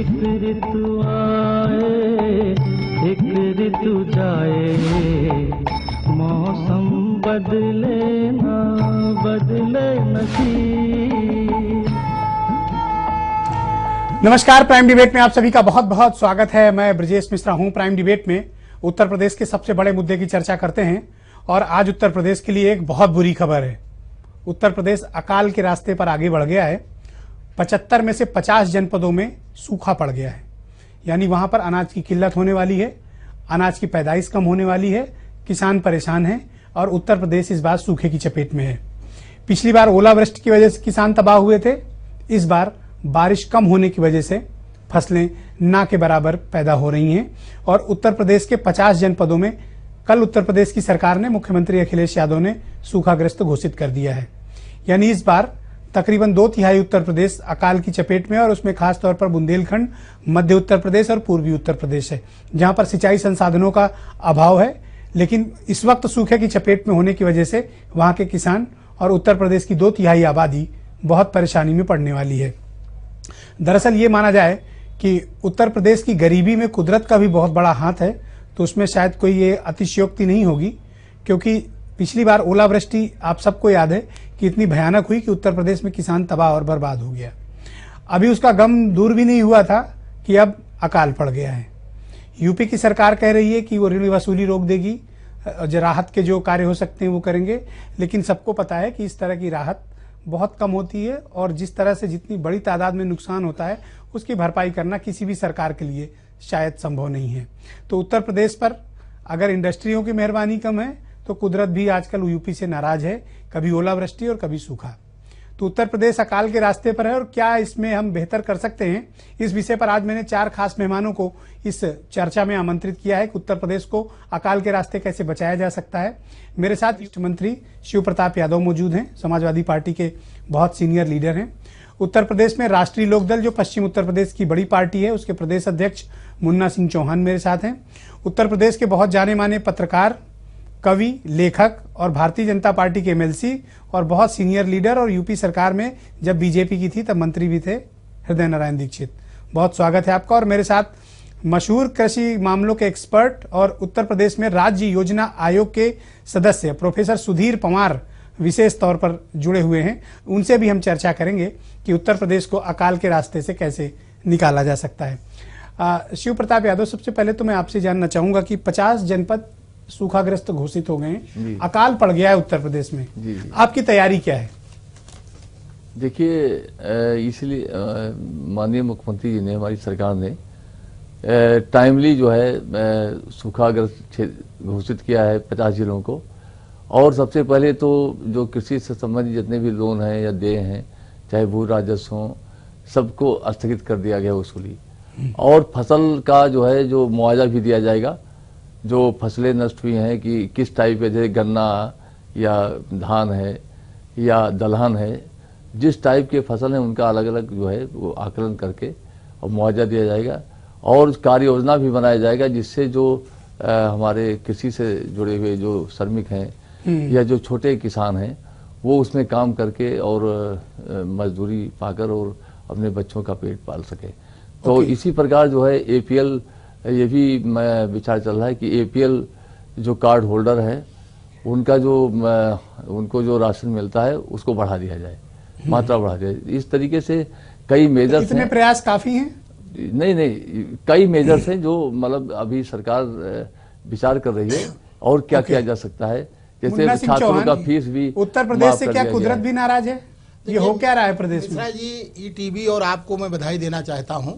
एक ऋतु आए एक ऋतु जाए, मौसम बदले ना बदले नसीब। नमस्कार, प्राइम डिबेट में आप सभी का बहुत बहुत स्वागत है। मैं ब्रजेश मिश्रा हूं। प्राइम डिबेट में उत्तर प्रदेश के सबसे बड़े मुद्दे की चर्चा करते हैं और आज उत्तर प्रदेश के लिए एक बहुत बुरी खबर है। उत्तर प्रदेश अकाल के रास्ते पर आगे बढ़ गया है। 75 में से 50 जनपदों में सूखा पड़ गया है, यानी वहां पर अनाज की किल्लत होने वाली है, अनाज की पैदाइश कम होने वाली है, किसान परेशान हैं और उत्तर प्रदेश इस बार सूखे की चपेट में है। पिछली बार ओलावृष्टि की वजह से किसान तबाह हुए थे, इस बार बारिश कम होने की वजह से फसलें ना के बराबर पैदा हो रही हैं और उत्तर प्रदेश के 50 जनपदों में कल उत्तर प्रदेश की सरकार ने, मुख्यमंत्री अखिलेश यादव ने सूखाग्रस्त घोषित कर दिया है। यानी इस बार तकरीबन 2/3 उत्तर प्रदेश अकाल की चपेट में और उसमें खास तौर पर बुंदेलखंड, मध्य उत्तर प्रदेश और पूर्वी उत्तर प्रदेश है, जहां पर सिंचाई संसाधनों का अभाव है। लेकिन इस वक्त सूखे की चपेट में होने की वजह से वहां के किसान और उत्तर प्रदेश की 2/3 आबादी बहुत परेशानी में पड़ने वाली है। दरअसल ये माना जाए कि उत्तर प्रदेश की गरीबी में कुदरत का भी बहुत बड़ा हाथ है, तो उसमें शायद कोई ये अतिशयोक्ति नहीं होगी, क्योंकि पिछली बार ओलावृष्टि आप सबको याद है कि इतनी भयानक हुई कि उत्तर प्रदेश में किसान तबाह और बर्बाद हो गया। अभी उसका गम दूर भी नहीं हुआ था कि अब अकाल पड़ गया है। यूपी की सरकार कह रही है कि वो ऋण वसूली रोक देगी, जो राहत के जो कार्य हो सकते हैं वो करेंगे, लेकिन सबको पता है कि इस तरह की राहत बहुत कम होती है और जिस तरह से जितनी बड़ी तादाद में नुकसान होता है उसकी भरपाई करना किसी भी सरकार के लिए शायद संभव नहीं है। तो उत्तर प्रदेश पर अगर इंडस्ट्रियों की मेहरबानी कम है तो कुदरत भी आजकल यूपी से नाराज है, कभी ओलावृष्टि और कभी सूखा। तो उत्तर प्रदेश अकाल के रास्ते पर है और क्या इसमें हम बेहतर कर सकते हैं, इस विषय पर आज मैंने 4 खास मेहमानों को इस चर्चा में आमंत्रित किया है कि उत्तर प्रदेश को अकाल के रास्ते कैसे बचाया जा सकता है। मेरे साथ मुख्यमंत्री शिव प्रताप यादव मौजूद हैं, समाजवादी पार्टी के बहुत सीनियर लीडर हैं। उत्तर प्रदेश में राष्ट्रीय लोकदल, जो पश्चिम उत्तर प्रदेश की बड़ी पार्टी है, उसके प्रदेश अध्यक्ष मुन्ना सिंह चौहान मेरे साथ हैं। उत्तर प्रदेश के बहुत जाने माने पत्रकार, कवि, लेखक और भारतीय जनता पार्टी के एमएलसी और बहुत सीनियर लीडर, और यूपी सरकार में जब बीजेपी की थी तब मंत्री भी थे, हृदय नारायण दीक्षित। बहुत स्वागत है आपका। और मेरे साथ मशहूर कृषि मामलों के एक्सपर्ट और उत्तर प्रदेश में राज्य योजना आयोग के सदस्य प्रोफेसर सुधीर पंवार विशेष तौर पर जुड़े हुए हैं। उनसे भी हम चर्चा करेंगे कि उत्तर प्रदेश को अकाल के रास्ते से कैसे निकाला जा सकता है। शिव प्रताप यादव, सबसे पहले तो मैं आपसे जानना चाहूंगा कि 50 जनपद सूखाग्रस्त घोषित हो गए हैं, अकाल पड़ गया है उत्तर प्रदेश में, आपकी तैयारी क्या है? देखिए, इसलिए माननीय मुख्यमंत्री जी ने, हमारी सरकार ने टाइमली जो है सूखाग्रस्त घोषित किया है 50 जिलों को। और सबसे पहले तो जो कृषि से संबंधित जितने भी लोन हैं या देय हैं, चाहे भू राजस्व हों, सबको स्थगित कर दिया गया वसूली। और फसल का जो है जो मुआवजा भी दिया जाएगा, जो फसलें नष्ट हुई हैं कि किस टाइप के, जैसे गन्ना या धान है या दलहन है, जिस टाइप के फसल हैं उनका अलग अलग जो है वो आकलन करके और मुआवजा दिया जाएगा। और कार्य योजना भी बनाया जाएगा जिससे जो हमारे कृषि से जुड़े हुए जो श्रमिक हैं या जो छोटे किसान हैं वो उसमें काम करके और मजदूरी पाकर और अपने बच्चों का पेट पाल सके। तो इसी प्रकार जो है एपीएल, ये भी विचार चल रहा है कि एपीएल जो कार्ड होल्डर है उनका जो उनको जो राशन मिलता है उसको बढ़ा दिया जाए, मात्रा बढ़ा दिया जाए। इस तरीके से कई मेजर्स इतने प्रयास काफी हैं? नहीं, कई मेजर्स हैं जो मतलब अभी सरकार विचार कर रही है और क्या किया जा सकता है। जैसे छात्रों का फीस भी उत्तर प्रदेश से क्या कुदरत भी नाराज है? ये हो क्या रहा है प्रदेश में? मिश्रा जी, ईटीवी और आपको मैं बधाई देना चाहता हूं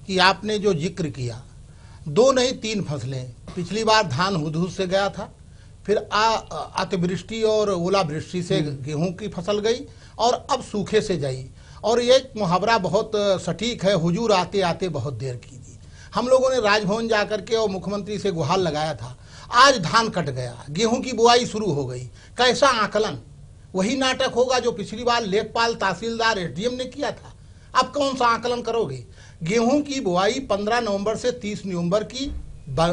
कि आपने जो जिक्र किया, 2 नहीं 3 फसलें, पिछली बार धान हुदहुद से गया था, फिर अतिवृष्टि और ओलावृष्टि से गेहूं की फसल गई और अब सूखे से गई। और ये मुहावरा बहुत सटीक है, हुजूर आते आते बहुत देर की थी। हम लोगों ने राजभवन जाकर के और मुख्यमंत्री से गुहार लगाया था। आज धान कट गया, गेहूं की बुआई शुरू हो गई, कैसा आकलन? वही नाटक होगा जो पिछली बार लेखपाल, तहसीलदार, एसडीएम ने किया था। अब कौन सा आकलन करोगे? गेहूं की बुआई 15 नवंबर से 30 नवंबर की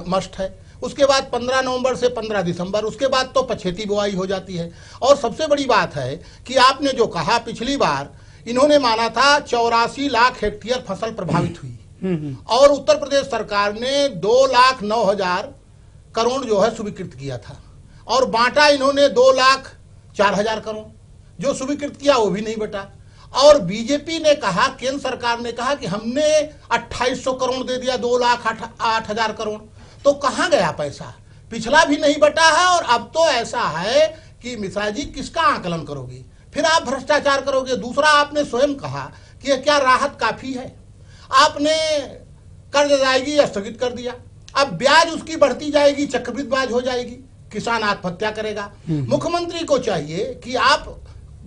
मस्ट है, उसके बाद 15 नवंबर से 15 दिसंबर, उसके बाद तो पछेती बुआई हो जाती है। और सबसे बड़ी बात है कि आपने जो कहा, पिछली बार इन्होंने माना था 84 लाख हेक्टेयर फसल प्रभावित हुई, और उत्तर प्रदेश सरकार ने 2,09,000 करोड़ जो है स्वीकृत किया था, और बांटा इन्होंने 2,04,000 करोड़। जो स्वीकृत किया वो भी नहीं बटा। और बीजेपी ने कहा, केंद्र सरकार ने कहा कि हमने 2800 करोड़ दे दिया, 2,08,000 करोड़। तो कहां गया पैसा? पिछला भी नहीं बटा है, और अब तो ऐसा है कि मिश्रा जी किसका आकलन करोगे? फिर आप भ्रष्टाचार करोगे। दूसरा, आपने स्वयं कहा कि क्या राहत काफी है? आपने कर्ज अदायगी स्थगित कर दिया, अब ब्याज उसकी बढ़ती जाएगी, चक्रवृद्धि ब्याज हो जाएगी, किसान आत्महत्या करेगा। मुख्यमंत्री को चाहिए कि आप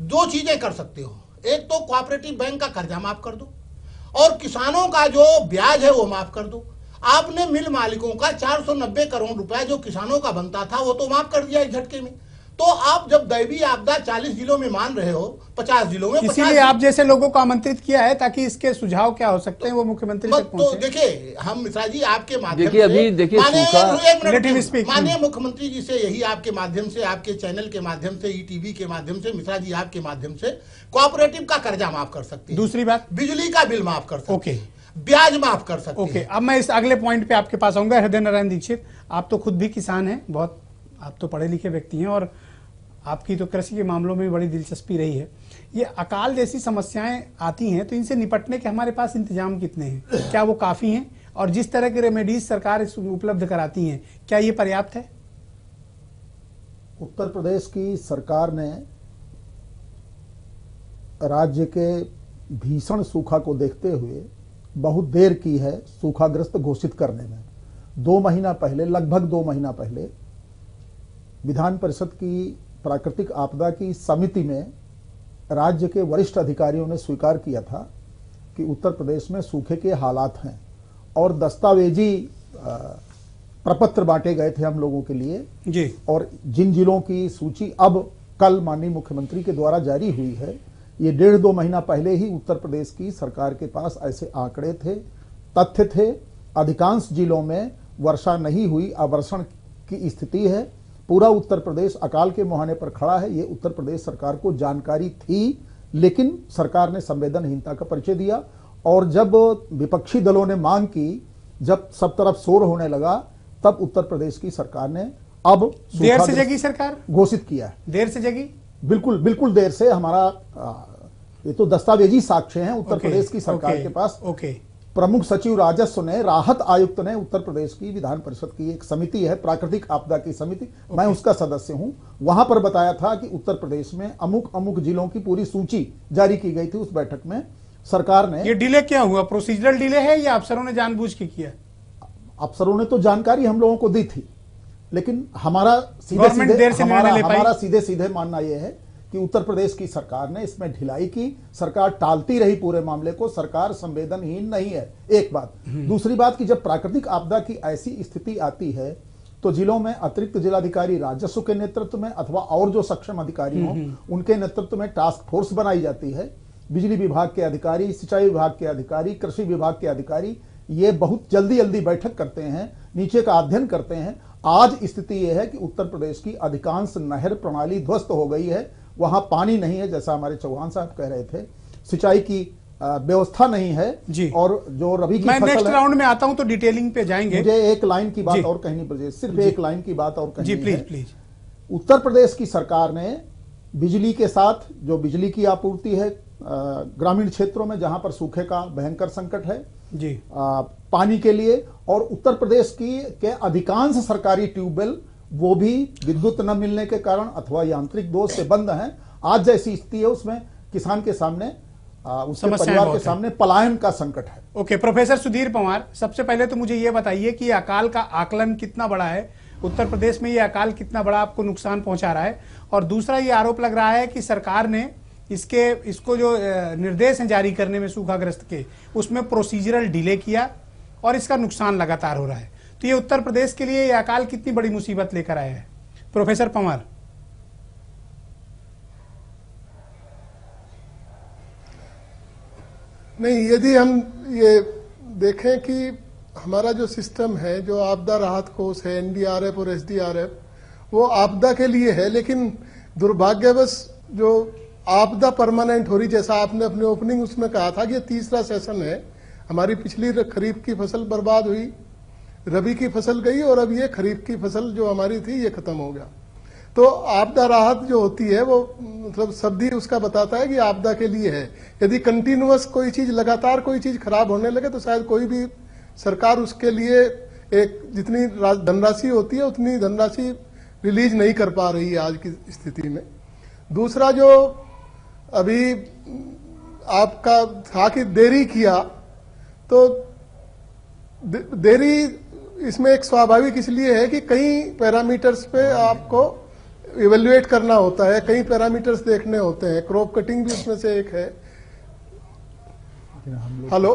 दो चीजें कर सकते हो, एक तो कोऑपरेटिव बैंक का कर्जा माफ कर दो, और किसानों का जो ब्याज है वो माफ कर दो। आपने मिल मालिकों का 490 करोड़ रुपया जो किसानों का बनता था वो तो माफ कर दिया एक झटके में। तो आप जब दैवीय आपदा 40 जिलों में मान रहे हो, 50 जिलों में, इसीलिए आप जैसे लोगों को आमंत्रित किया है ताकि इसके सुझाव क्या हो सकते हैं वो मुख्यमंत्री तक पहुंचे। तो देखिए, हम मिश्रा जी आपके माध्यम देखिए, अभी देखिए माननीय मुख्यमंत्री जी से यही आपके माध्यम से, आपके चैनल के माध्यम से, ईटीवी के माध्यम से, मिश्रा जी आपके माध्यम से कोऑपरेटिव का कर्जा माफ कर सकते हैं। दूसरी बात, बिजली का बिल माफ कर सकते ओके, ब्याज माफ कर सकते ओके। अब मैं इस अगले पॉइंट पे आपके पास आऊंगा। हृदय नारायण दीक्षित, आप तो खुद भी किसान हैं, बहुत आप तो पढ़े लिखे व्यक्ति हैं, और आपकी तो कृषि के मामलों में भी बड़ी दिलचस्पी रही है। ये अकाल जैसी समस्याएं आती हैं तो इनसे निपटने के हमारे पास इंतजाम कितने हैं? क्या वो काफी हैं? और जिस तरह के रेमेडीज सरकार उपलब्ध कराती हैं, क्या ये पर्याप्त है? उत्तर प्रदेश की सरकार ने राज्य के भीषण सूखा को देखते हुए बहुत देर की है सूखाग्रस्त घोषित करने में। 2 महीना पहले, लगभग 2 महीना पहले, विधान परिषद की प्राकृतिक आपदा की समिति में राज्य के वरिष्ठ अधिकारियों ने स्वीकार किया था कि उत्तर प्रदेश में सूखे के हालात हैं, और दस्तावेजी प्रपत्र बांटे गए थे हम लोगों के लिए जी। और जिन जिलों की सूची अब कल माननीय मुख्यमंत्री के द्वारा जारी हुई है, ये 1.5-2 महीना पहले ही उत्तर प्रदेश की सरकार के पास ऐसे आंकड़े थे, तथ्य थे। अधिकांश जिलों में वर्षा नहीं हुई, अवर्षण की स्थिति है। पूरा उत्तर प्रदेश अकाल के मुहाने पर खड़ा है। ये उत्तर प्रदेश सरकार को जानकारी थी, लेकिन सरकार ने संवेदनहीनता का परिचय दिया। और जब विपक्षी दलों ने मांग की, जब सब तरफ शोर होने लगा, तब उत्तर प्रदेश की सरकार ने अब देर से जगी सरकार घोषित किया है। देर से जगी, बिल्कुल बिल्कुल देर से। हमारा ये तो दस्तावेजी साक्ष्य हैं उत्तर प्रदेश की सरकार के पास। प्रमुख सचिव राजस्व ने, राहत आयुक्त ने, उत्तर प्रदेश की विधान परिषद की एक समिति है प्राकृतिक आपदा की समिति, मैं उसका सदस्य हूं, वहां पर बताया था कि उत्तर प्रदेश में अमुक अमुक जिलों की पूरी सूची जारी की गई थी। उस बैठक में सरकार ने, ये डिले क्या हुआ? प्रोसीजरल डिले है या अफसरों ने जानबूझ के किया? अफसरों ने तो जानकारी हम लोगों को दी थी, लेकिन हमारा सीधे सीधे मानना यह है कि उत्तर प्रदेश की सरकार ने इसमें ढिलाई की। सरकार टालती रही पूरे मामले को। सरकार संवेदनहीन नहीं है, एक बात। दूसरी बात कि जब प्राकृतिक आपदा की ऐसी स्थिति आती है तो जिलों में अतिरिक्त जिलाधिकारी राजस्व के नेतृत्व में अथवा और जो सक्षम अधिकारी हों उनके नेतृत्व में टास्क फोर्स बनाई जाती है। बिजली विभाग के अधिकारी, सिंचाई विभाग के अधिकारी, कृषि विभाग के अधिकारी, ये बहुत जल्दी जल्दी बैठक करते हैं, नीचे का अध्ययन करते हैं। आज स्थिति यह है कि उत्तर प्रदेश की अधिकांश नहर प्रणाली ध्वस्त हो गई है, वहां पानी नहीं है, जैसा हमारे चौहान साहब कह रहे थे, सिंचाई की व्यवस्था नहीं है जी। और जो रबी की मैं नेक्स्ट राउंड में आता हूं तो डिटेलिंग पे जाएंगे। मुझे एक लाइन की बात और कहनी पड़ेगी, सिर्फ एक लाइन की बात और कहनी जी, प्लीज प्लीज। उत्तर प्रदेश की सरकार ने बिजली के साथ, जो बिजली की आपूर्ति है ग्रामीण क्षेत्रों में जहां पर सूखे का भयंकर संकट है जी, पानी के लिए, और उत्तर प्रदेश के अधिकांश सरकारी ट्यूबवेल वो भी विद्युत न मिलने के कारण अथवा यांत्रिक दोष से बंद हैं। आज जैसी स्थिति है उसमें किसान के सामने, उसके परिवार के सामने पलायन का संकट है। ओके, प्रोफेसर सुधीर पंवार, सबसे पहले तो मुझे ये बताइए कि अकाल का आकलन कितना बड़ा है उत्तर प्रदेश में? ये अकाल कितना बड़ा आपको नुकसान पहुंचा रहा है? और दूसरा ये आरोप लग रहा है कि सरकार ने इसको जो निर्देश हैं जारी करने में सूखाग्रस्त के, उसमें प्रोसीजरल डिले किया और इसका नुकसान लगातार हो रहा है। तो ये उत्तर प्रदेश के लिए ये अकाल कितनी बड़ी मुसीबत लेकर आया है? प्रोफेसर पंवार। नहीं, यदि हम ये देखें कि हमारा जो सिस्टम है, जो आपदा राहत कोष है, एनडीआरएफ और एसडीआरएफ, वो आपदा के लिए है, लेकिन दुर्भाग्यवश जो आपदा परमानेंट हो रही, जैसा आपने अपने ओपनिंग उसमें कहा था कि ये तीसरा सेशन है, हमारी पिछली खरीफ की फसल बर्बाद हुई, रबी की फसल गई और अब ये खरीफ की फसल जो हमारी थी ये खत्म हो गया। तो आपदा राहत जो होती है वो मतलब शब्द ही उसका बताता है कि आपदा के लिए है। यदि कंटिन्यूअस कोई चीज लगातार कोई चीज खराब होने लगे तो शायद कोई भी सरकार उसके लिए एक जितनी धनराशि होती है उतनी धनराशि रिलीज नहीं कर पा रही है आज की स्थिति में। दूसरा जो अभी आपका था कि देरी किया, तो देरी इसमें एक स्वाभाविक इसलिए है कि कई पैरामीटर्स पे आपको इवेल्युएट करना होता है, कई पैरामीटर्स देखने होते हैं, क्रॉप कटिंग भी उसमें से एक है। हेलो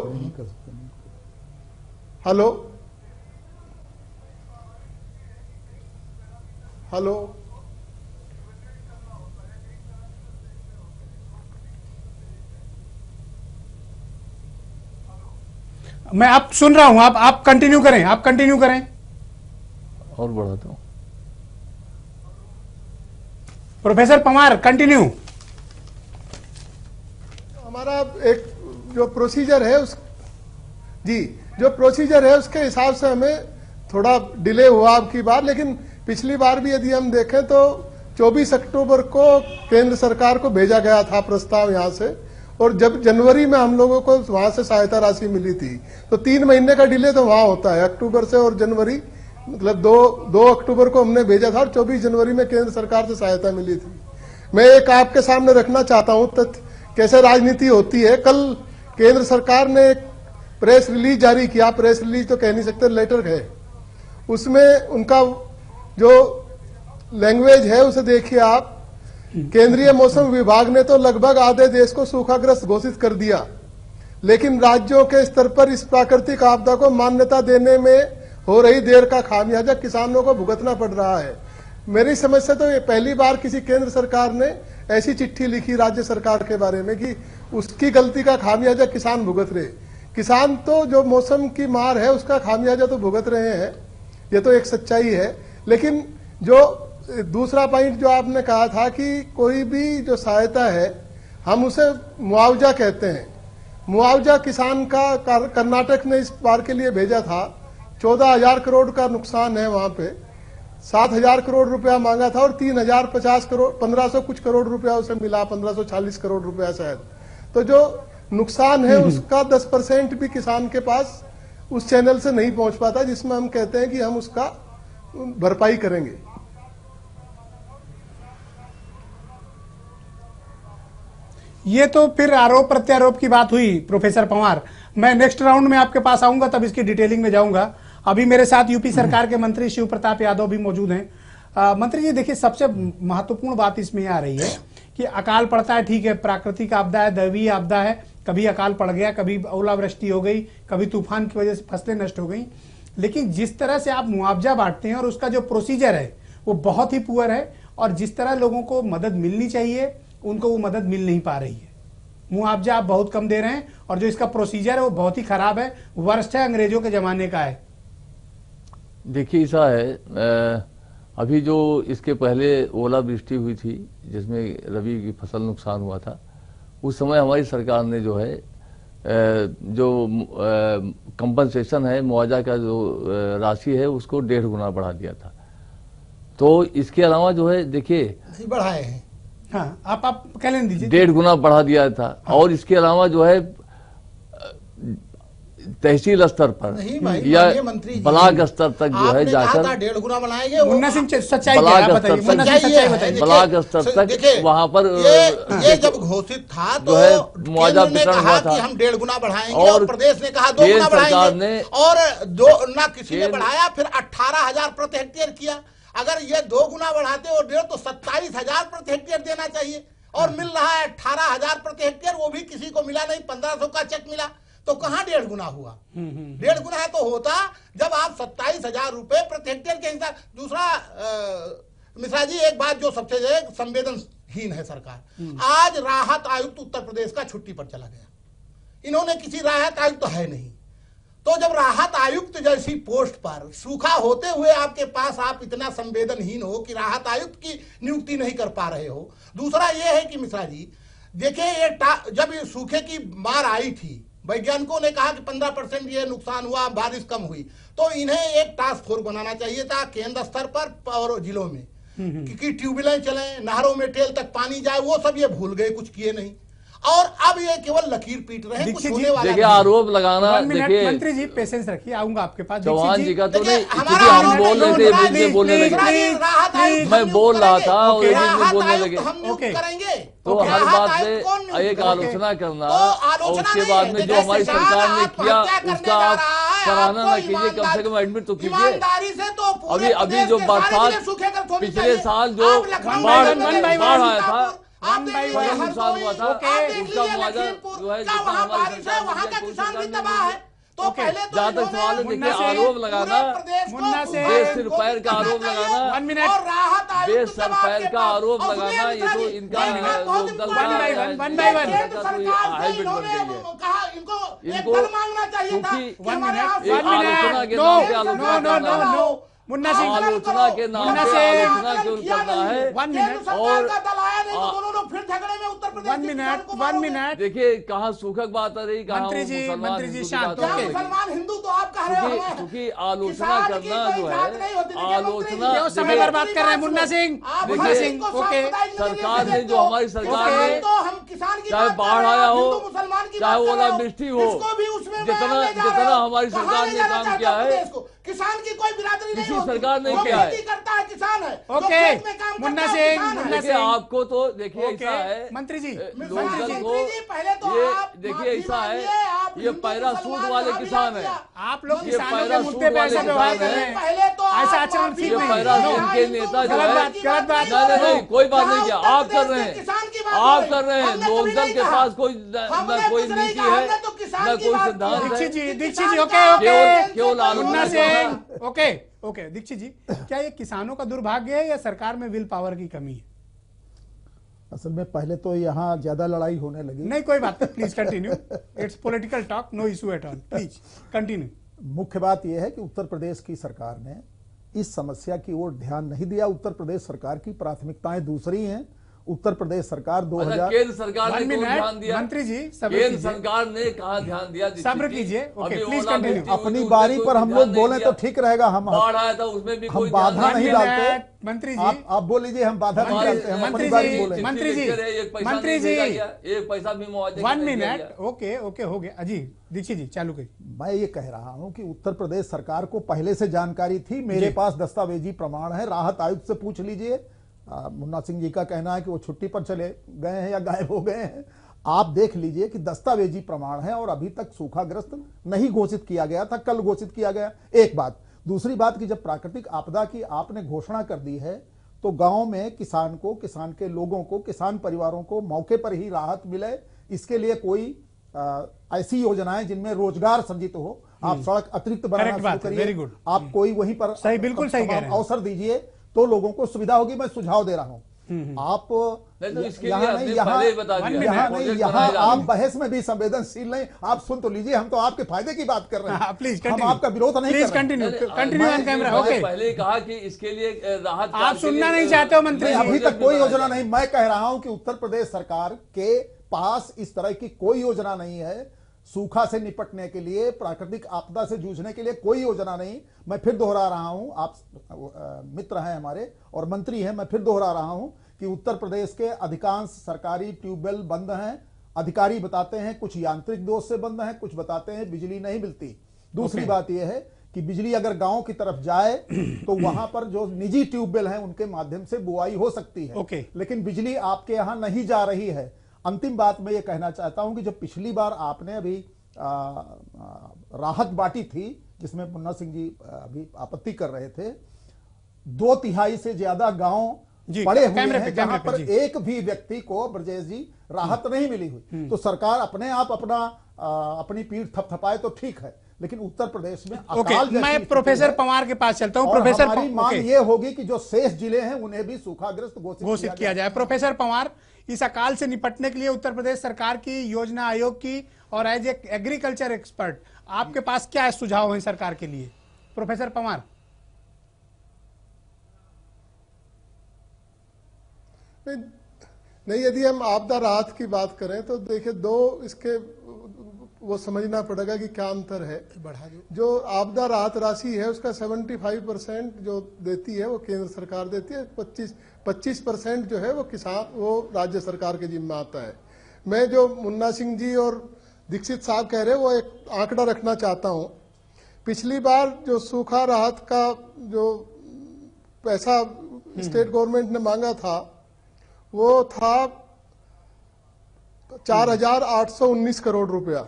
हेलो हेलो मैं आप सुन रहा हूं, आप कंटिन्यू करें, आप कंटिन्यू करें और बढ़ाता हूं। Professor Panwar continue. हमारा एक जो प्रोसीजर है जो प्रोसीजर है उसके हिसाब से हमें थोड़ा डिले हुआ अब की बार, लेकिन पिछली बार भी यदि हम देखें तो 24 अक्टूबर को केंद्र सरकार को भेजा गया था प्रस्ताव यहां से, और जब जनवरी में हम लोगों को वहां से सहायता राशि मिली थी। तो 3 महीने का डिले तो वहां होता है, अक्टूबर से और जनवरी, मतलब 2 अक्टूबर को हमने भेजा था और 24 जनवरी में केंद्र सरकार से सहायता मिली थी। मैं एक आपके सामने रखना चाहता हूं तथ्य, कैसे राजनीति होती है। कल केंद्र सरकार ने एक प्रेस रिलीज जारी किया, प्रेस रिलीज तो कह नहीं सकते, लेटर है, उसमें उनका जो लैंग्वेज है उसे देखिए आप। केंद्रीय मौसम विभाग ने तो लगभग आधे देश को सूखाग्रस्त घोषित कर दिया, लेकिन राज्यों के स्तर पर इस प्राकृतिक आपदा को मान्यता देने में हो रही देर का खामियाजा किसानों को भुगतना पड़ रहा है। मेरी समझ से तो ये पहली बार किसी केंद्र सरकार ने ऐसी चिट्ठी लिखी राज्य सरकार के बारे में कि उसकी गलती का खामियाजा किसान भुगत रहे। किसान तो जो मौसम की मार है उसका खामियाजा तो भुगत रहे हैं, ये तो एक सच्चाई है। लेकिन जो दूसरा पॉइंट जो आपने कहा था कि कोई भी जो सहायता है हम उसे मुआवजा कहते हैं। मुआवजा किसान का कर्नाटक ने इस बार के लिए भेजा था, 14,000 करोड़ का नुकसान है वहां पे, 7,000 करोड़ रुपया मांगा था और 3,050 करोड़ 1,500 कुछ करोड़ रुपया उसे मिला, 1,540 करोड़ रुपया शायद। तो जो नुकसान है उसका 10% भी किसान के पास उस चैनल से नहीं पहुंच पाता जिसमें हम कहते हैं कि हम उसका भरपाई करेंगे। ये तो फिर आरोप प्रत्यारोप की बात हुई प्रोफेसर पंवार। मैं नेक्स्ट राउंड में आपके पास आऊंगा तब इसकी डिटेलिंग में जाऊंगा। अभी मेरे साथ यूपी सरकार के मंत्री शिव प्रताप यादव भी मौजूद हैं। मंत्री जी देखिए, सबसे महत्वपूर्ण बात इसमें आ रही है कि अकाल पड़ता है, ठीक है, प्राकृतिक आपदा है, दैवीय आपदा है, कभी अकाल पड़ गया, कभी ओलावृष्टि हो गई, कभी तूफान की वजह से फसलें नष्ट हो गई, लेकिन जिस तरह से आप मुआवजा बांटते हैं और उसका जो प्रोसीजर है वो बहुत ही पुअर है, और जिस तरह लोगों को मदद मिलनी चाहिए उनको वो मदद मिल नहीं पा रही है। मुआवजा आप बहुत कम दे रहे हैं और जो इसका प्रोसीजर है वो बहुत ही खराब है, वर्स्ट है, अंग्रेजों के जमाने का है। देखिए ऐसा है, अभी जो इसके पहले ओलावृष्टि हुई थी जिसमें रबी की फसल नुकसान हुआ था, उस समय हमारी सरकार ने जो है जो कंपनसेशन है, मुआवजा का जो राशि है उसको 1.5 गुना बढ़ा दिया था। तो इसके अलावा जो है देखिए बढ़ाए हैं, हाँ, आप कैलेंडर दीजिए, 1.5 गुना बढ़ा दिया था। हाँ। और इसके अलावा जो है तहसील स्तर पर या ब्लॉक स्तर तक जो है जाकर 1.5 गुना बनाएंगे। मुन्ना सिंह सच्चाई ब्लॉक स्तर तक वहां पर ये जब घोषित था तो मुआवजा वितरण हुआ था, हम 1.5 गुना बढ़ाएंगे और प्रदेश ने कहा 2 गुना बढ़ाएंगे, और दो ना किसी ने बढ़ाया, फिर 18,000 प्रति हेक्टेयर किया। अगर ये 2 गुना बढ़ाते और 1.5 तो 27,000 प्रति हेक्टेयर देना चाहिए, और मिल रहा है 18,000 प्रति हेक्टेयर, वो भी किसी को मिला नहीं, 1,500 का चेक मिला। तो कहां 1.5 गुना हुआ? 1.5 गुना है तो होता जब आप 27,000 रुपए प्रति हेक्टेयर के हिसाब। दूसरा मिश्रा जी, एक बात जो सबसे संवेदनहीन है सरकार, आज राहत आयुक्त उत्तर प्रदेश का छुट्टी पर चला गया। इन्होंने किसी राहत आयुक्त तो है नहीं, तो जब राहत आयुक्त जैसी पोस्ट पर सूखा होते हुए आपके पास आप इतना संवेदनहीन हो कि राहत आयुक्त की नियुक्ति नहीं कर पा रहे हो। दूसरा यह है कि मिश्रा जी देखिए, ये जब ये सूखे की मार आई थी वैज्ञानिकों ने कहा कि 15% ये नुकसान हुआ, बारिश कम हुई। तो इन्हें एक टास्क फोर्स बनाना चाहिए था केंद्र स्तर पर और जिलों में, कि ट्यूबवेलें चलें, नहरों में टेल तक पानी जाए, वो सब ये भूल गए, कुछ किए नहीं। और अब ये केवल लकीर पीट रहे हैं, कुछ होने वाला देखिए आरोप लगाना। देखिए मंत्री जी पेशेंस रखिए, आऊंगा आपके पास। चौहान जी का तो नहीं, हमारा हम बोल रहे थे, बीच में बोलने लगे, मैं बोल रहा था और बीच में बोलने लगे। करेंगे तो हर बात पे एक आलोचना करना और उसके बाद में जो हमारी सरकार ने किया उसका आप सराहना ना कीजिए, कम से कम एडमिट तो कीजिए। अभी जो बरसात पिछले साल जो बाढ़ आया था, नुकसान हुआ था, उसका मुआवजा जो है जितना हमारी सरकार ने तो पहले जहाँ तक सवाल है, देखिए आरोप लगाना, बेसिर पैर का आरोप लगाना, बेसिर पैर का आरोप लगाना, ये तो इनका लोकदल का हैबिट बन गई है। इनको क्योंकि आलोचना के नाम पे आलोचना करना है, मुन्ना सिंह आलोचना के नाम पे आलोचना क्यों करना है। 1 मिनट और वन मिनट देखिए कहाँ सुखक बात आ रही, कहाँ मंत्री जी शांत मुसलमान हिंदू तो आप कह रहे हैं, क्योंकि आलोचना करना जो है, आलोचना समय बर्बाद कर रहे हैं। मुन्ना सिंह ओके, सरकार ने जो हमारी सरकार ने तो हम किसान की चाहे बाढ़ आया हो, चाहे ओलावृष्टि हो, जितना हमारी सरकार ने काम किया है, किसान की कोई बिरादरी नहीं होती, सरकार ने किया है, करता है किसान है। ओके मुन्ना सिंह आपको तो देखिए ऐसा है मंत्री जी, लोकदल को पहले तो ये देखिए ऐसा है, ये पैरासूट वाले किसान है, आप लोग ये किसानों के पैरासूट मुद्दे पे ऐसा वाले व्यवहार किसान कर रहे है, हैं, ऐसा आचरण ठीक ये नहीं। पैरासूट के नेता जो है, गलत बात नहीं कोई बात नहीं किया, आप कर रहे हैं, आप कर रहे हैं। लोकदल के पास कोई न कोई नीति है, न कोई सिद्धांत है। दीक्षित जी ओके केवल मुन्ना सिंह ओके दीक्षित जी, क्या ये किसानों का दुर्भाग्य है या सरकार में विल पावर की कमी है? असल में पहले तो यहाँ ज्यादा लड़ाई होने लगी। नहीं कोई बात नहीं, please continue, it's political talk, no issue at all, please continue. मुख्य बात यह है कि उत्तर प्रदेश की सरकार ने इस समस्या की ओर ध्यान नहीं दिया। उत्तर प्रदेश सरकार की प्राथमिकताएं दूसरी हैं। उत्तर प्रदेश सरकार 2000 केंद्र सरकार ने क्यों ध्यान दिया? मंत्री जी केंद्र सरकार ने कहा ध्यान दिया, सब्र कीजिए, ओके प्लीज कंटिन्यू। अपनी बारी पर हम लोग बोले तो ठीक रहेगा। हम बाढ़ आया था उसमें भी हम बाधा नहीं डालते। मंत्री जी आप बोल लीजिए, हम बाधा नहीं डालते, हम अपनी बारी बोले। मंत्री जी एक पैसा भी मुआवजा 1 मिनट ओके हो गया। अजी दीक्षित जी चालू करिए। मैं ये कह रहा हूं कि उत्तर प्रदेश सरकार को पहले से जानकारी थी। मेरे पास दस्तावेजी प्रमाण है, राहत आयुक्त से पूछ लीजिए। मुन्ना सिंह जी का कहना है कि वो छुट्टी पर चले गए हैं या गायब हो गए हैं। आप देख लीजिए कि दस्तावेजी प्रमाण है और अभी तक सूखाग्रस्त नहीं घोषित किया गया था, कल घोषित किया गया। एक बात। दूसरी बात कि जब प्राकृतिक आपदा की आपने घोषणा कर दी है तो गांव में किसान को, किसान के लोगों को, किसान परिवारों को मौके पर ही राहत मिले, इसके लिए कोई ऐसी योजनाएं जिनमें रोजगार सृजित हो। आप सड़क अतिरिक्त बनाना शुरू करिए, आप कोई वहीं पर सही, बिल्कुल सही कह रहे हैं, अवसर दीजिए तो लोगों को सुविधा होगी। मैं सुझाव दे रहा हूं। आप यहाँ आप बहस में भी संवेदनशील नहीं। आप सुन तो लीजिए, हम तो आपके फायदे की बात कर रहे हैं। प्लीज हम आपका विरोध नहीं कर रहे। Continue on camera. ओके, पहले कहा कि इसके लिए राहत आप सुनना नहीं चाहते हो मंत्री? अभी तक कोई योजना नहीं। मैं कह रहा हूं कि उत्तर प्रदेश सरकार के पास इस तरह की कोई योजना नहीं है। सूखा से निपटने के लिए, प्राकृतिक आपदा से जूझने के लिए कोई योजना नहीं। मैं फिर दोहरा रहा हूं, आप मित्र हैं हमारे और मंत्री हैं, मैं फिर दोहरा रहा हूं कि उत्तर प्रदेश के अधिकांश सरकारी ट्यूबवेल बंद हैं। अधिकारी बताते हैं कुछ यांत्रिक दोष से बंद हैं, कुछ बताते हैं बिजली नहीं मिलती। दूसरी बात यह है कि बिजली अगर गांव की तरफ जाए तो वहां पर जो निजी ट्यूबवेल हैं उनके माध्यम से बुआई हो सकती है, लेकिन बिजली आपके यहां नहीं जा रही है। अंतिम बात मैं ये कहना चाहता हूं कि जब पिछली बार आपने अभी राहत बांटी थी, जिसमें मुन्ना सिंह जी अभी आपत्ति कर रहे थे, 2/3 से ज्यादा गांव पड़े हुए हैं जहां पर एक भी व्यक्ति को, ब्रजेश जी, राहत नहीं मिली हुई। तो सरकार अपने आप अपनी पीठ थपथपाए तो ठीक है, लेकिन उत्तर प्रदेश में अकाल जैसी मैं प्रोफेसर पंवार के पास चलता हूं। प्रोफेसर, हमारी मांग ये होगी कि जो शेष जिले हैं उन्हें भी सूखाग्रस्त घोषित किया जाए। प्रोफेसर पंवार, इस अकाल से निपटने के लिए उत्तर प्रदेश सरकार की योजना आयोग की और एज ए एग्रीकल्चर एक्सपर्ट आपके पास क्या सुझाव है सरकार के लिए? प्रोफेसर पंवार। नहीं, यदि हम आपदा राहत की बात करें तो देखिए, दो इसके वो समझना पड़ेगा कि क्या अंतर है। बढ़ा दो। जो आपदा राहत राशि है उसका 75% जो देती है वो केंद्र सरकार देती है, 25% जो है वो राज्य सरकार के जिम्मे आता है। मैं जो मुन्ना सिंह जी और दीक्षित साहब कह रहे हैं वो एक आंकड़ा रखना चाहता हूँ। पिछली बार जो सूखा राहत का जो पैसा स्टेट गवर्नमेंट ने मांगा था वो था 4,819 करोड़ रुपया,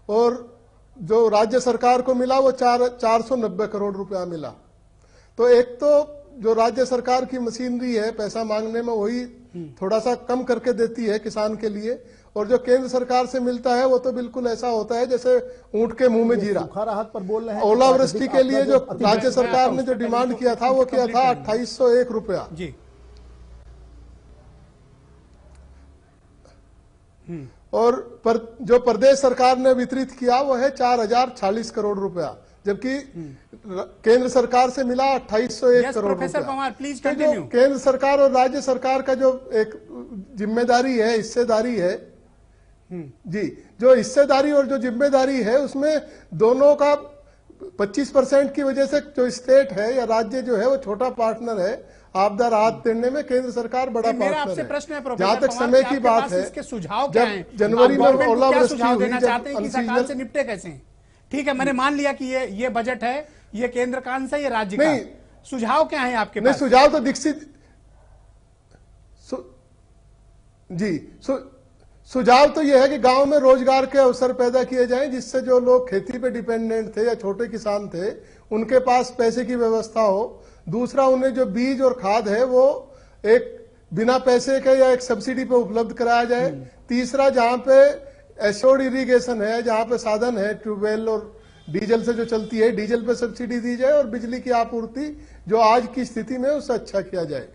और जो राज्य सरकार को मिला वो 490 करोड़ रुपया मिला। तो एक तो जो राज्य सरकार की मशीनरी है पैसा मांगने में वही थोड़ा सा कम करके देती है किसान के लिए, और जो केंद्र सरकार से मिलता है वो तो बिल्कुल ऐसा होता है जैसे ऊंट के मुंह में जीरा। सूखा राहत पर बोल रहे हैं। ओलावृष्टि के लिए जो राज्य सरकार ने जो डिमांड किया था वो क्या था 2801 रुपया जी। और जो प्रदेश सरकार ने वितरित किया वो है 4,040 करोड़ रुपया, जबकि केंद्र सरकार से मिला 2801 करोड़ रुपया। तो जो केंद्र सरकार और राज्य सरकार का जो एक जिम्मेदारी है, हिस्सेदारी है जी, जो हिस्सेदारी और जो जिम्मेदारी है उसमें दोनों का 25% की वजह से जो स्टेट है या राज्य जो है वो छोटा पार्टनर है आपदा राहत देने में, केंद्र सरकार बड़ा पार्टनर है। जहां तक समय की बात है, इसके सुझाव क्या हैं? जनवरी में ओलावृष्टि हुई, देना चाहते हैं कि सरकार से निपटे कैसे? ठीक है, मैंने मान लिया कि ये बजट है, ये केंद्र का अंश है, ये राज्य का। सुझाव क्या है आपके पास? सुझाव तो दीक्षित जी सुझाव तो यह है कि गांव में रोजगार के अवसर पैदा किए जाएं, जिससे जो लोग खेती पे डिपेंडेंट थे या छोटे किसान थे उनके पास पैसे की व्यवस्था हो। दूसरा, उन्हें जो बीज और खाद है वो एक बिना पैसे के या एक सब्सिडी पे उपलब्ध कराया जाए। तीसरा, जहां पे एश्योर्ड इरिगेशन है, जहां पे साधन है ट्यूबवेल और डीजल से जो चलती है, डीजल पे सब्सिडी दी जाए और बिजली की आपूर्ति जो आज की स्थिति में उससे अच्छा किया जाए।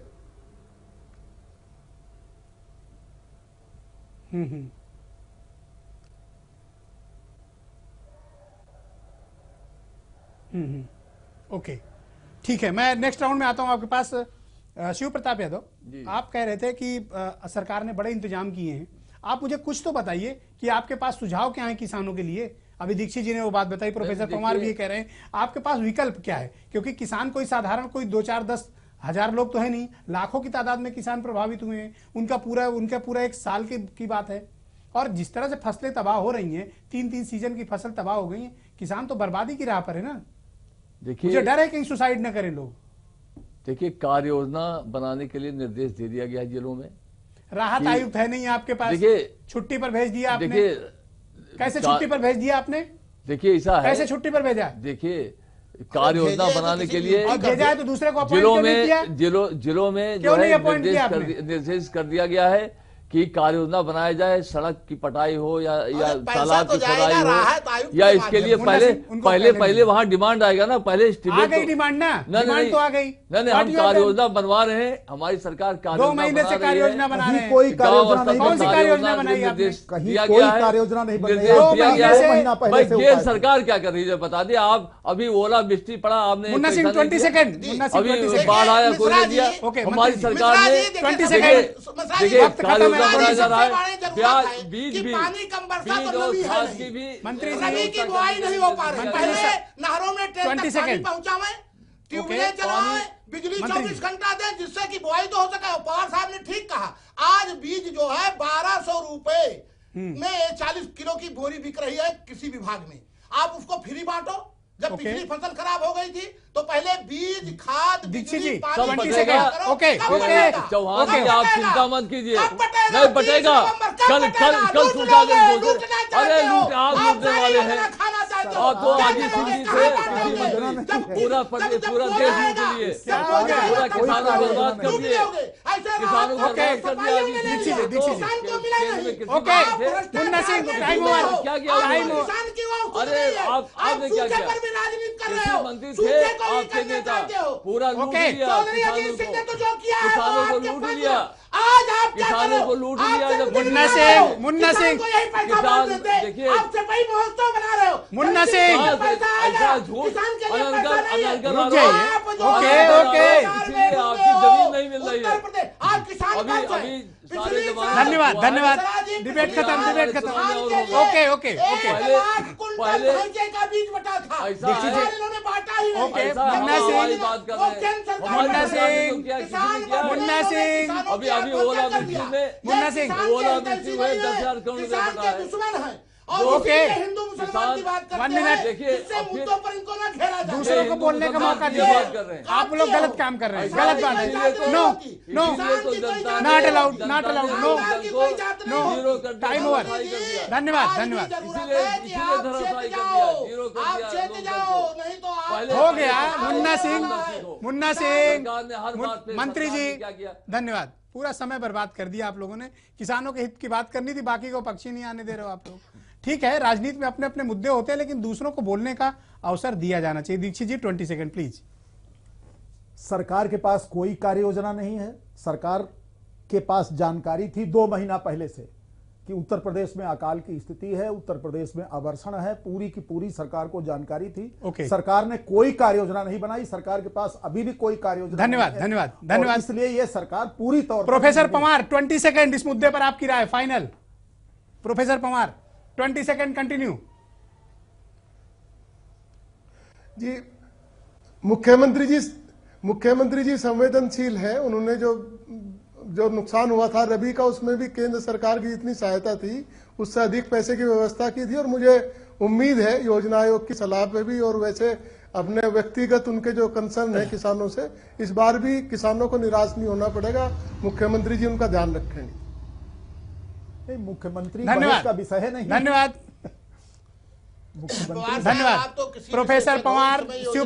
ओके, ठीक है, मैं नेक्स्ट राउंड में आता हूं आपके पास। शिव प्रताप यादव, आप कह रहे थे कि सरकार ने बड़े इंतजाम किए हैं। आप मुझे कुछ तो बताइए कि आपके पास सुझाव क्या है किसानों के लिए। अभी दीक्षित जी ने वो बात बताई, प्रोफेसर पंवार भी ये कह रहे हैं, आपके पास विकल्प क्या है? क्योंकि किसान कोई साधारण कोई 2, 4, 10 हजार लोग तो है नहीं, लाखों की तादाद में किसान प्रभावित हुए हैं। उनका पूरा एक साल की बात है, और जिस तरह से फसलें तबाह हो रही हैं, 3 सीजन की फसल तबाह हो गई है, किसान तो बर्बादी की राह पर है ना। देखिए, मुझे डर है कहीं सुसाइड न करें लोग। देखिए, कार्य योजना बनाने के लिए निर्देश दे दिया गया है जिलों में। राहत आयुक्त है नहीं आपके पास, देखिए छुट्टी पर भेज दिया आपने। देखिए, कैसे छुट्टी पर भेज दिया आपने? देखिए ऐसा है, कैसे छुट्टी पर भेजा? देखिए, कार्य योजना बनाने के लिए भेजा है तो दूसरे को जिलों में जो है निर्देश कर दिया गया है कि कार्य योजना बनाया जाए। सड़क की पटाई हो या तालाब की खुदाई हो, या इसके लिए पहले वहाँ डिमांड आएगा ना। पहले आ गई डिमांड ना, डिमांड तो आ गई। नहीं, हम कार्य योजना बनवा रहे हैं, हमारी सरकार कार्य 2 महीने से कार्य योजना बना रहे हैं। कोई कार्य योजना नहीं, कौन सी कार्य योजना बनाई आपने? कहीं कोई कार्य योजना नहीं बनी है। भाई केंद्र सरकार क्या कर रही है बता दिया। आप अभी ओलावृष्टि पड़ा, आपने मुन्ना सिंह 20 सेकंड, अभी बाढ़ आया, कोई नहीं दिया। हमारी सरकार ने 20 सेकंड, देखिए कार्य योजना बनाया जा रहा है। बीज भी, पानी कम बरसात बीज और और नमी है खाद नहीं। की भी, मंत्री रबी की बुआई नहीं हो पा रही। पहले नहरों में ट्रेन तक पानी पहुंचावे, ट्यूबवेल चलावे, बिजली 24 घंटा दें जिससे कि बुआई तो हो सके। पवार साहब ने ठीक कहा, आज बीज जो है 1200 रुपए में 40 किलो की बोरी बिक रही है किसी विभाग में। आप उसको फ्री बांटो। जब पिछली फसल खराब हो गई थी तो पहले बीज, खाद, बिजली, पानी चौहान जी आप चिंता मत कीजिए, नहीं बटेगा। कल सूखा अरे लूटने वाले हैं तो आज ही से पूरा देश लूट लिए, पूरा किसानों को बर्बाद कर दिए, किसानों को बर्बाद कर दिया। अरे आपने क्या किया? मंत्री थे आपके नेता, पूरा लूट लिया किसानों को लूट लिया, आज आप किसानों को लूट लिया। जब मुन्ना सिंह देखिए, आपसे वही महोत्सव बना रहे हो। मुन्ना सिंह ऐसा झूठ ओके आपकी जमीन नहीं मिल रही है। आप किसान धन्यवाद धन्यवाद। डिबेट खत्म। Okay okay okay okay. Munna Singh Munna Singh okay. Hindu मुसलमान की बात करते 1 मिनट देखिए, मुद्दों पर इनको ना घेरा जाए। दूसरों को बोलने का मौका दीजिए। आप लोग गलत काम कर रहे हैं, गलत बात है। No no not allowed no no. Time over. धन्यवाद धन्यवाद। हो गया। मुन्ना सिंह मंत्री जी धन्यवाद। पूरा समय बर्बाद कर दिया आप लोगों ने। किसानों के हित की बात करनी थी, बाकी को पक्षी नहीं आने दे रहे हो आप लोग। ठीक है, राजनीति में अपने अपने मुद्दे होते हैं, लेकिन दूसरों को बोलने का अवसर दिया जाना चाहिए। दीक्षित जी 20 सेकंड प्लीज। सरकार के पास कोई कार्य योजना नहीं है। सरकार के पास जानकारी थी 2 महीना पहले से कि उत्तर प्रदेश में अकाल की स्थिति है, उत्तर प्रदेश में अवर्षण है, पूरी की पूरी सरकार को जानकारी थी। सरकार ने कोई कार्य योजना नहीं बनाई। सरकार के पास अभी भी कोई कार्य योजना धन्यवाद धन्यवाद धन्यवाद। इसलिए यह सरकार पूरी तौर पर। प्रोफेसर पंवार 20 सेकंड, इस मुद्दे पर आपकी राय final. Professor Panwar 20 second, continue. जी, मुख्यमंत्री जी संवेदनशील है। उन्होंने जो नुकसान हुआ था रबी का, उसमें भी केंद्र सरकार की जितनी सहायता थी उससे अधिक पैसे की व्यवस्था की थी। और मुझे उम्मीद है योजना आयोग की सलाह पे भी, और वैसे अपने व्यक्तिगत उनके जो कंसर्न है किसानों से, इस बार भी किसानों को निराश नहीं होना पड़ेगा। मुख्यमंत्री जी उनका ध्यान रखेंगे। मुख्यमंत्री धन्यवाद का विषय है नहीं। धन्यवाद धन्यवाद। प्रोफेसर पंवार, शिव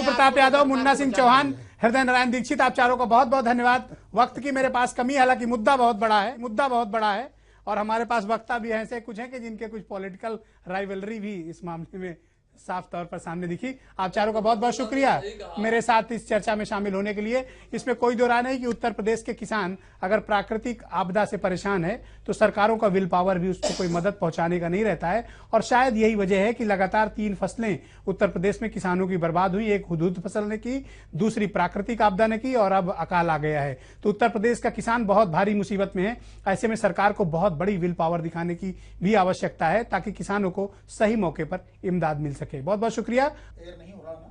प्रताप यादव, मुन्ना सिंह चौहान, हृदय नारायण दीक्षित, आप चारों को बहुत बहुत धन्यवाद। वक्त की मेरे पास कमी, हालांकि मुद्दा बहुत बड़ा है और हमारे पास वक्ता भी ऐसे कुछ हैं कि जिनके कुछ पॉलिटिकल राइवलरी भी इस मामले में साफ तौर पर सामने दिखी। आप चारों का बहुत बहुत शुक्रिया मेरे साथ इस चर्चा में शामिल होने के लिए। इसमें कोई दो राय नहीं कि उत्तर प्रदेश के किसान अगर प्राकृतिक आपदा से परेशान है तो सरकारों का विल पावर भी उसको कोई मदद पहुंचाने का नहीं रहता है। और शायद यही वजह है कि लगातार 3 फसलें उत्तर प्रदेश में किसानों की बर्बाद हुई। एक हुदूद फसल ने की, दूसरी प्राकृतिक आपदा ने की और अब अकाल आ गया है। तो उत्तर प्रदेश का किसान बहुत भारी मुसीबत में है। ऐसे में सरकार को बहुत बड़ी विल पावर दिखाने की भी आवश्यकता है ताकि किसानों को सही मौके पर इमदाद मिल सके। बहुत बहुत शुक्रिया। नहीं हो रहा ना।